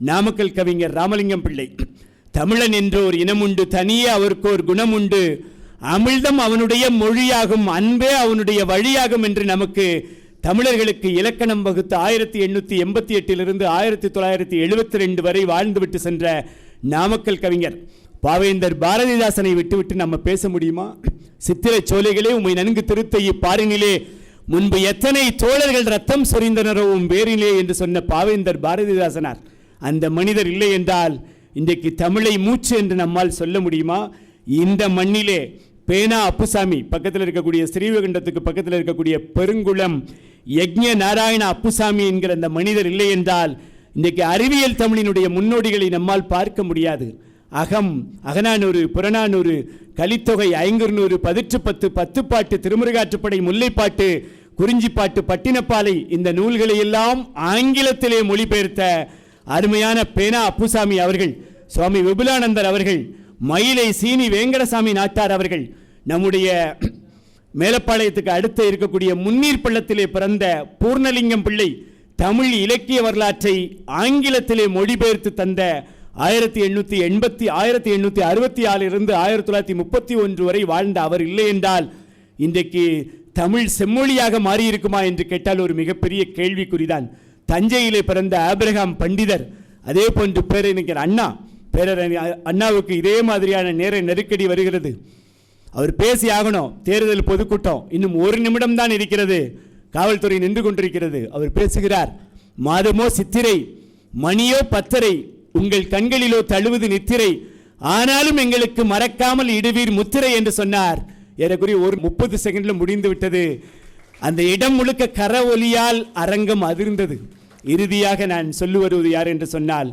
நாமக்கல் கவிஞர் ராமலிங்கம் பிள்ளை. தமிழன் என்ற ஒரு இனம் உண்டு, தனியே அவருக்கு ஒரு குணம் உண்டு, அமிழ்தம் அவனுடைய மொழியாகும், அன்பே அவனுடைய வழியாகும் என்று நமக்கு தமிழர்களுக்கு இலக்கணம் வகுத்து 1888 1972 வரை வாழ்ந்துவிட்டு சென்ற நாமக்கல் கவிஞர் பாவேந்தர் பாரதிதாசனை விட்டுவிட்டு நம்ம பேச முடியுமா? சித்திரை சோலைகளே உம்மை நன்கு திருத்த இப்பாரினிலே முன்பு எத்தனை தோழர்கள் ரத்தம் சொரிந்தனரோவும் வேரிலே என்று சொன்ன பாவேந்தர் பாரதிதாசனார். அந்த மனிதர் இல்லை என்றால் இன்றைக்கு தமிழை மூச்சு என்று நம்மால் சொல்ல முடியுமா? இந்த மண்ணிலே பேனா அப்புசாமி பக்கத்தில் இருக்கக்கூடிய ஸ்ரீவைகுண்டத்துக்கு பக்கத்தில் இருக்கக்கூடிய பெருங்குளம் யக்ஞ நாராயண அப்புசாமி என்கிற அந்த மனிதர் இல்லை என்றால் இன்றைக்கு அறிவியல் தமிழினுடைய முன்னோடிகளை நம்மால் பார்க்க முடியாது. அகநானூறு, புறநானூறு, கலித்தொகை, ஐங்குறுநூறு, 10 பத்துப்பாட்டு, திருமுருகாற்றுப்படை, முல்லைப்பாட்டு, குறிஞ்சிப்பாட்டு, பட்டினப்பாலை, இந்த நூல்களை எல்லாம் ஆங்கிலத்திலே மொழிபெயர்த்த அருமையான பேனா அப்புசாமி அவர்கள், சுவாமி விபுலானந்தர் அவர்கள், மயிலை சீனி வேங்கடசாமி நாட்டார் அவர்கள், நம்முடைய மேலப்பாளையத்துக்கு அடுத்து இருக்கக்கூடிய முன்னீர் பள்ளத்திலே பிறந்த பூர்ணலிங்கம் பிள்ளை தமிழ் இலக்கிய வரலாற்றை ஆங்கிலத்திலே மொழிபெயர்த்து தந்த 1866 இருந்து 1931 வரை வாழ்ந்த அவர் இல்லை என்றால் இன்றைக்கு தமிழ் செம்மொழியாக மாறியிருக்குமா என்று கேட்டால் ஒரு மிகப்பெரிய கேள்விக்குறிதான். தஞ்சையிலே பிறந்த ஆபிரகாம் பண்டிதர், அதே போன்று பேரறிஞர் அண்ணா, பேரறிஞர் அண்ணாவுக்கு இதே மாதிரியான நேர நெருக்கடி வருகிறது. அவர் பேசி ஆகணும். தேர்தல் பொதுக்கூட்டம் இன்னும் 1 நிமிடம் தான் இருக்கிறது. காவல்துறை நின்று கொண்டிருக்கிறது. அவர் பேசுகிறார், மாதமோ சித்திரை, மணியோ 10:30, உங்கள் கண்களிலோ தழுவது நித்திரை, ஆனாலும் எங்களுக்கு மறக்காமல் இடுவீர் முத்திரை என்று சொன்னார். ஏறக்குறைய ஒரு 30 செகண்டில் முடிந்து விட்டது. அந்த இடம் முழுக்க கர ஒலியால் அரங்கம் அதிர்ந்தது. இறுதியாக நான் சொல்லி வருவது யார் என்று சொன்னால்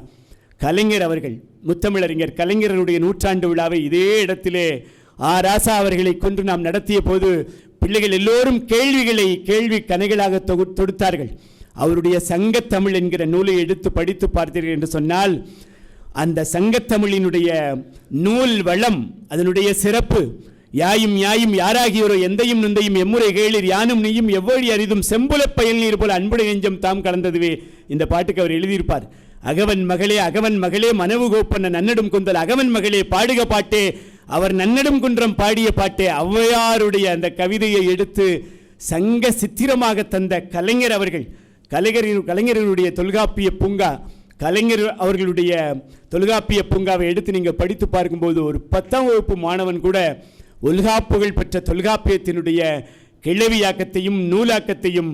கலைஞர் அவர்கள், முத்தமிழறிஞர் கலைஞருடைய நூற்றாண்டு விழாவை இதே இடத்திலே ராசா அவர்களை கொண்டு நாம் நடத்திய போது பிள்ளைகள் எல்லோரும் கேள்வி கணைகளாக தொடுத்தார்கள். அவருடைய சங்கத்தமிழ் என்கிற நூலை எடுத்து படித்து பார்த்தீர்கள் என்று சொன்னால் அந்த சங்கத்தமிழினுடைய நூல் வளம், அதனுடைய சிறப்பு, யாயும் யாராகியோரோ எந்தையும் நுந்தையும் எம்முறை கேளிர் யானும் நீயும் எவ்வழி அரிதும் செம்புல பயல் நீர் போல அன்புடை நெஞ்சம் தாம் கலந்ததுவே. இந்த பாட்டுக்கு அவர் எழுதியிருப்பார். அகவன் மகளே மனவு கோப்பன நன்னடும் குந்தல் அகவன் மகளே பாடுக பாட்டே, அவர் நன்னடும் குன்றம் பாடிய பாட்டே. ஔவையாருடைய அந்த கவிதையை எடுத்து சங்க சித்திரமாக தந்த கலைஞர் அவர்கள், கலைஞரினுடைய தொல்காப்பிய பூங்கா, கலைஞர் அவர்களுடைய தொல்காப்பிய பூங்காவை எடுத்து நீங்கள் படித்து பார்க்கும்போது ஒரு 10ஆம் வகுப்பு மாணவன் கூட உலகாப்புகள் பெற்ற தொல்காப்பியத்தினுடைய கிளவியாக்கத்தையும் நூலாக்கத்தையும்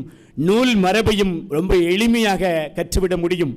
நூல் மரபையும் ரொம்ப எளிமையாக கற்றுவிட முடியும்.